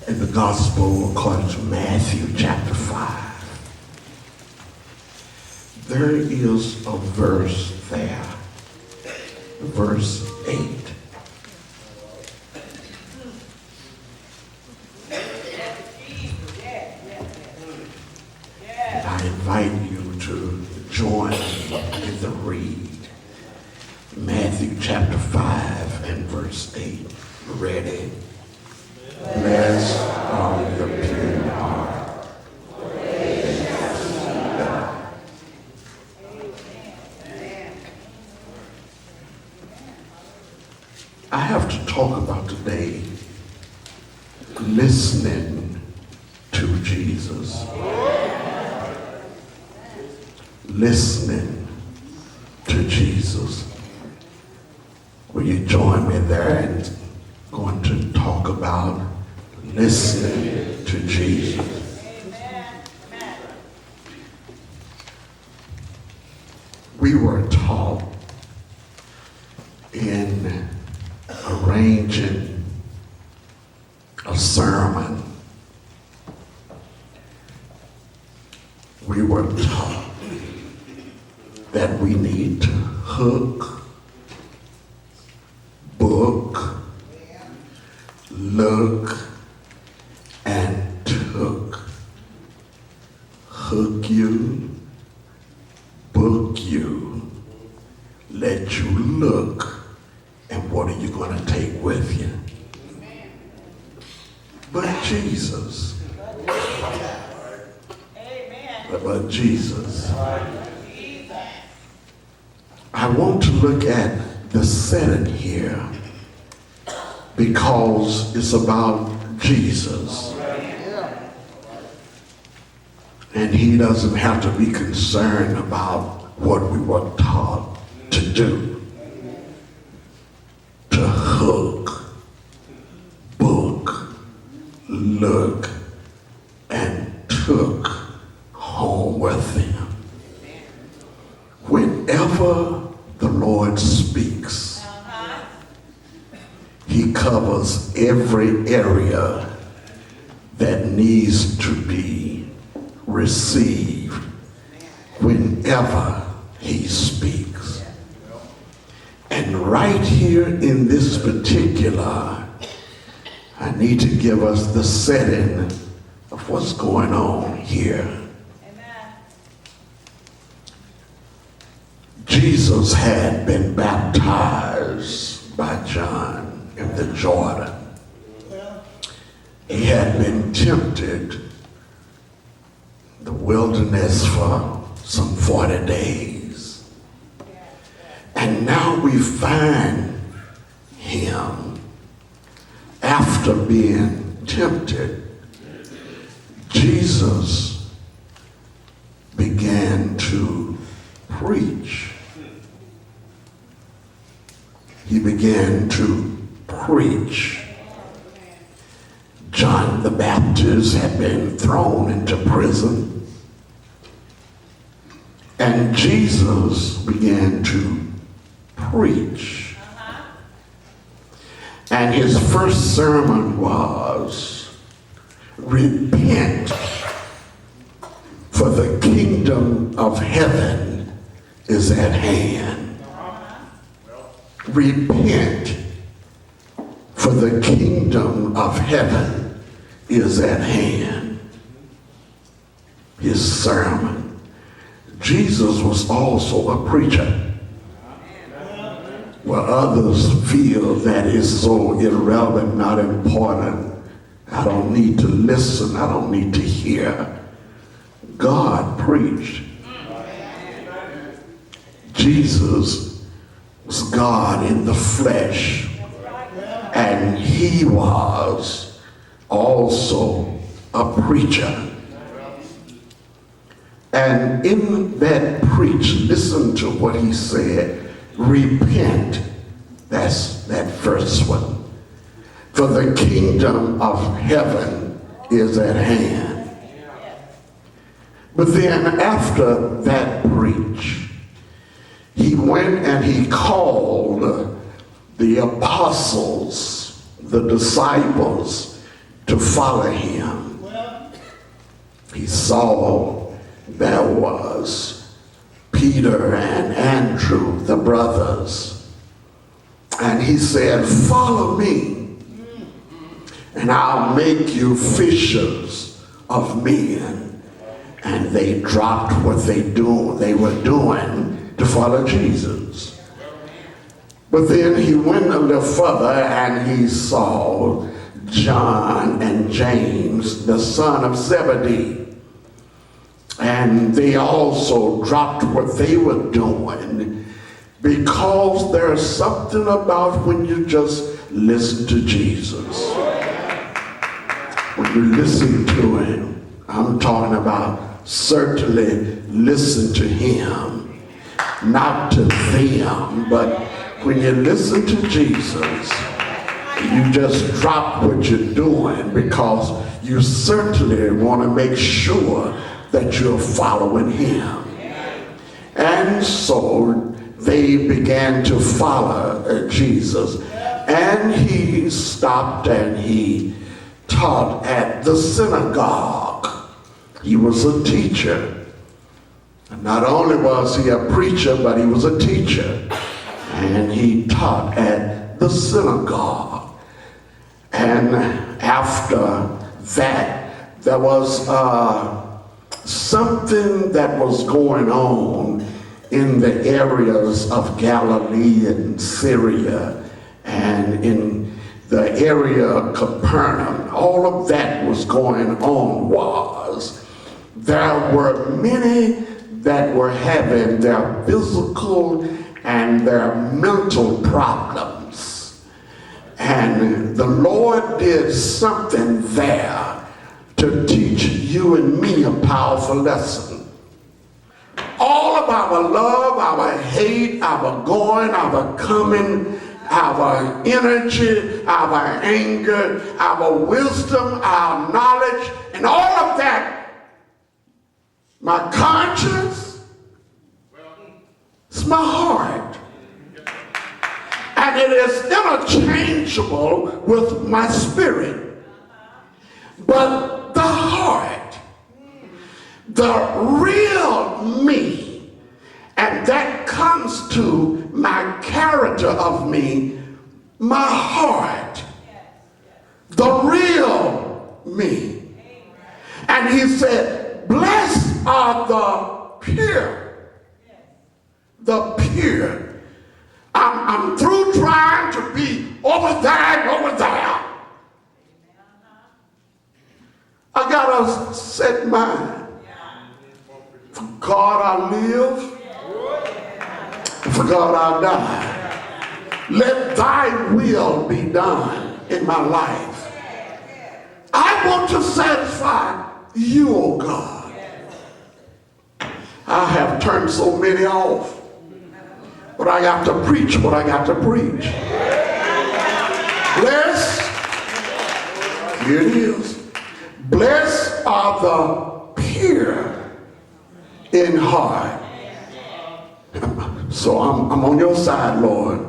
in the Gospel according to Matthew chapter 5. There is a verse there, verse 8. And I invite you to join me in the read. Matthew chapter 5 and verse 8. Ready? Blessed are the pure in heart. I have to talk about today listening to Jesus. Listening to Jesus. Will you join me there and going to talk about listening to Jesus? We were taught in arranging a sermon. We were taught that we need to hook, book, look, and took. Hook you, book you, let you look, and what are you going to take with you? But Jesus. But Jesus. I want to look at the setting here because it's about Jesus. And he doesn't have to be concerned about what we were taught to do. To hook, book, look, and took home with them. Whenever the Lord speaks, he covers every area that needs to be received whenever he speaks. And right here in this particular, I need to give us the setting of what's going on here. Jesus had been baptized by John in the Jordan. He had been tempted in the wilderness for some 40 days. And now we find him after being tempted. Jesus began to preach. He began to preach. John the Baptist had been thrown into prison. And Jesus began to preach. And his first sermon was, repent, for the kingdom of heaven is at hand. Repent, for the kingdom of heaven is at hand. His sermon. Jesus was also a preacher. Well, others feel that is so irrelevant, not important. I don't need to listen. I don't need to hear. God preached. Jesus was God in the flesh, and he was also a preacher. And in that preach, listen to what he said. Repent. That's that first one. For the kingdom of heaven is at hand. But then after that preach, he went and he called the apostles, the disciples, to follow him. He saw there was Peter and Andrew, the brothers. And he said, follow me, and I'll make you fishers of men. And they dropped what they were doing to follow Jesus. But then he went a little further and he saw John and James, the son of Zebedee. And they also dropped what they were doing, because there's something about when you just listen to Jesus. When you listen to him, I'm talking about certainly listen to him, not to them, but when you listen to Jesus, you just drop what you're doing, because you certainly want to make sure that you're following him. And so they began to follow Jesus. And he stopped and he taught at the synagogue. He was a teacher. And not only was he a preacher, but he was a teacher. And he taught at the synagogue. And after that, there was something that was going on in the areas of Galilee and Syria and in the area of Capernaum. All of that was going on was there were many that were having their physical and their mental problems. And the Lord did something there to teach you and me a powerful lesson. All of our love, our hate, our going, our coming, our energy, our anger, our wisdom, our knowledge, and all of that, my conscience, it's my heart. And it is interchangeable with my spirit. But the heart, the real me, and that comes to my character of me, my heart, the real me. And he said, blessed are the pure, the pure. I'm through trying to be over there and over there. I got a set mind. For God I live, for God I die. Let thy will be done in my life. I want to satisfy you, oh God. I have turned so many off, but I got to preach what I got to preach. Blessed, here it is. Blessed are the pure in heart. So I'm on your side, Lord.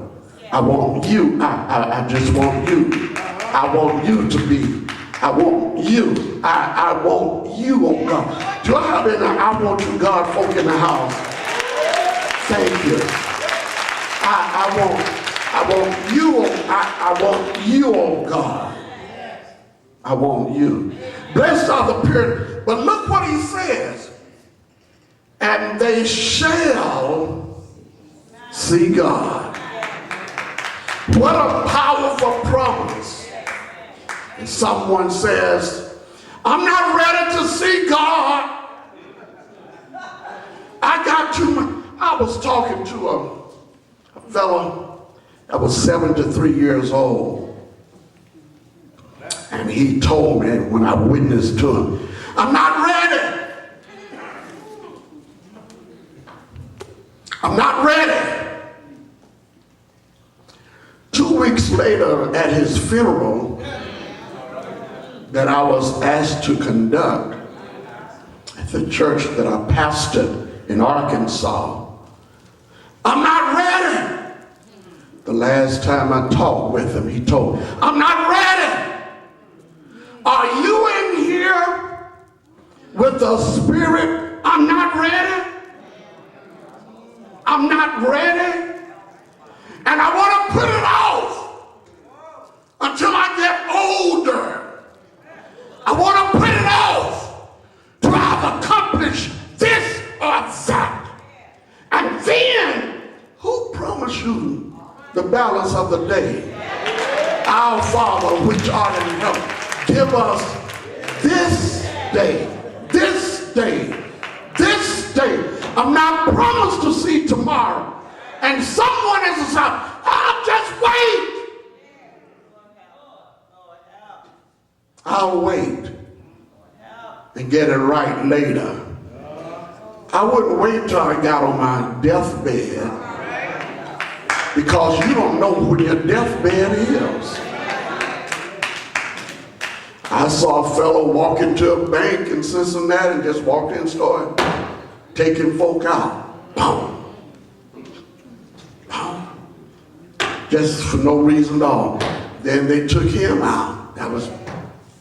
I want you. I just want you. I want you to be. I want you. I want you, oh God. Do I have any I want you, God, folk in the house? Thank you. I want you. I want you, oh God. I want you. Blessed are the pure. But look what he says. And they shall see God. What a powerful promise. And someone says, I'm not ready to see God. I got too much. I was talking to a fellow that was 73 years old. And he told me when I witnessed to him, I'm not ready. I'm not ready. 2 weeks later at his funeral that I was asked to conduct at the church that I pastored in Arkansas, I'm not ready. The last time I talked with him, he told me, I'm not ready. Are you in here with the spirit, I'm not ready? I'm not ready. And I want to put it off until I get older. I want to put it off till I've accomplished this or that. And then, who promised you the balance of the day? Our Father which art in heaven, give us this day, this day, this day. I'm not promised to see tomorrow. And someone is saying, I'll just wait. I'll wait and get it right later. I wouldn't wait till I got on my deathbed, because you don't know when your deathbed is. I saw a fellow walk into a bank in Cincinnati and just walked in and started taking folk out. Boom. Just for no reason at all. Then they took him out. That was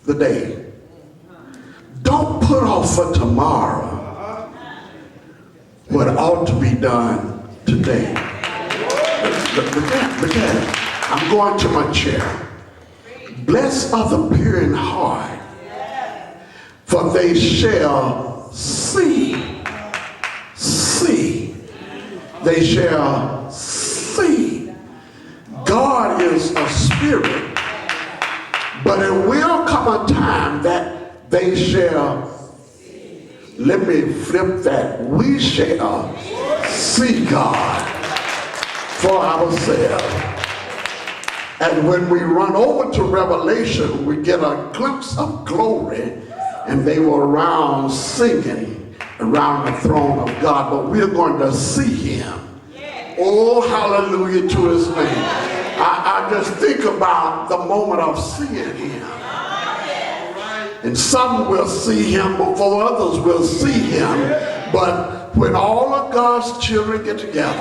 the day. Don't put off for tomorrow what ought to be done today. Look at it. I'm going to my chair. Blessed are the pure in heart, for they shall see. They shall see. God is a spirit, but it will come a time that they shall, let me flip that, we shall see God for ourselves. And when we run over to Revelation, we get a glimpse of glory, and they were around singing around the throne of God, but we're going to see him. Oh, hallelujah to his name. I just think about the moment of seeing him. And some will see him before others will see him. But when all of God's children get together,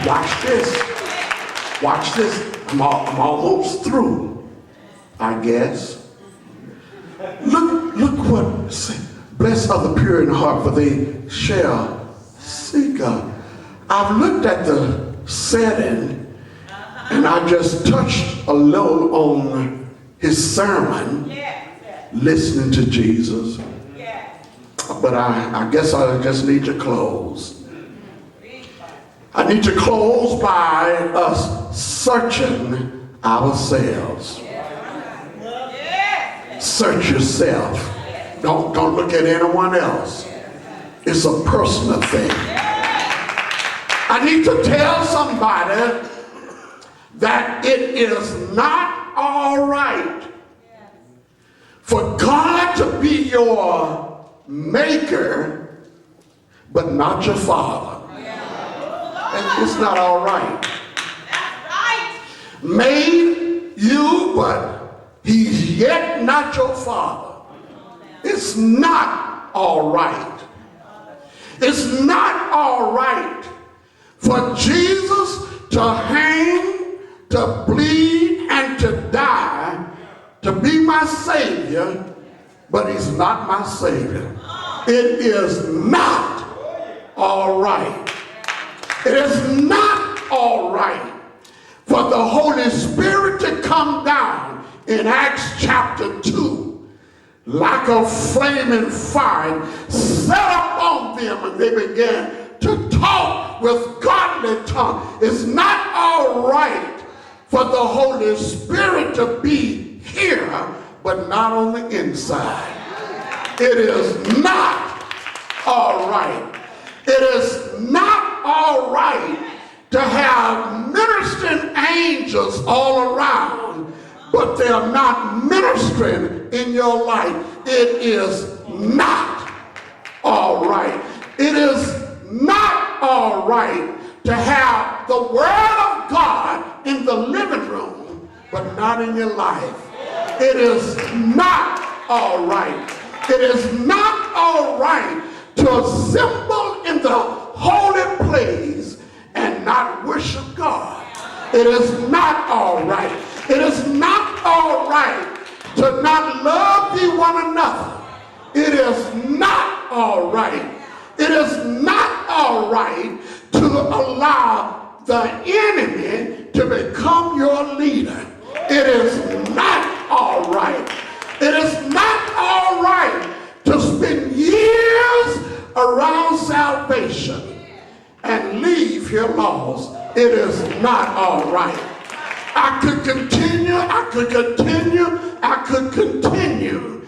watch this. Watch this. I'm almost through, I guess. Look what it says. Blessed are the pure in heart, for they shall see God. I've looked at the setting, and I just touched a little on his sermon, listening to Jesus. But I guess I just need to close. I need to close by us searching ourselves. Search yourself. Don't look at anyone else. It's a personal thing. I need to tell somebody that it is not all right for God to be your maker, but not your father. And it's not all right. Made you, but he's yet not your father. It's not all right. It's not all right for Jesus to hang, to bleed, and to die, to be my Savior, but he's not my Savior. It is not all right. It is not all right for the Holy Spirit to come down in Acts chapter 2 like a flaming fire, set up on them, and they began to talk with godly tongue. It's not all right for the Holy Spirit to be here, but not on the inside. It is not all right. It is not all right to have ministering angels all around, but they are not ministering in your life. It is not all right. It is not all right to have the Word of God in the living room, but not in your life. It is not all right. It is not all right to assemble in the holy place and not worship God. It is not all right. It is not all right to not love ye one another. It is not all right. It is not all right to allow the enemy to become your leader. It is not all right. It is not all right to spend years around salvation and leave here lost. It is not all right. I could continue,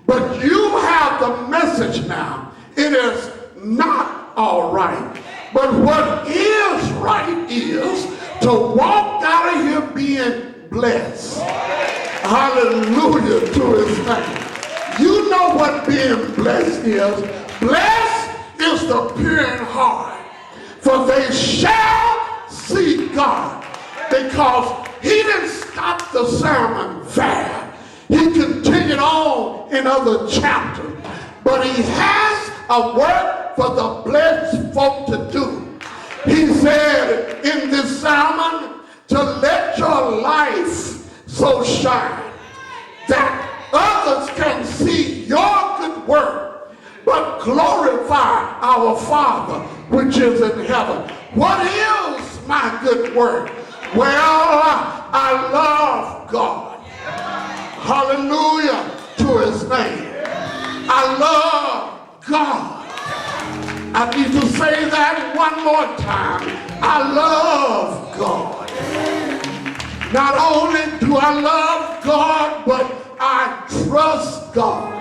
but you have the message now. It is not all right. But what is right is to walk out of here being blessed. Hallelujah to his name. You know what being blessed is. Blessed is the pure in heart, for they shall see God. Because he didn't stop the sermon there. He continued on in other chapters. But he has a work for the blessed folk to do. He said in this sermon to let your life so shine that others can see your good work, but glorify our Father which is in heaven. What is my good work? Well, I love God. Hallelujah to his name. I love God. I need to say that one more time. I love God. Not only do I love God, but I trust God.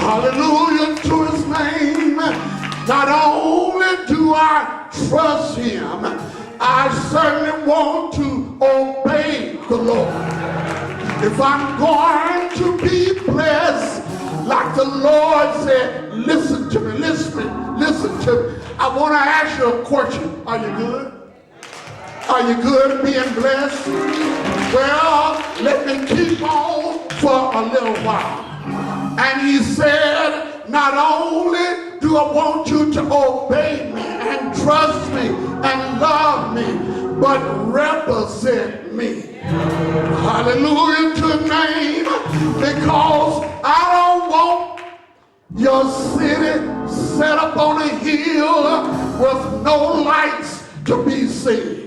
Hallelujah to his name. Not only do I trust him, I certainly want to obey the Lord. If I'm going to be blessed, like the Lord said, listen to me, listen to me. I want to ask you a question. Are you good? Are you good being blessed? Well, let me keep on for a little while. And he said, not only do I want you to obey me and trust me and love me, but represent me. Hallelujah to the name. Because I don't want your city set up on a hill with no lights to be seen.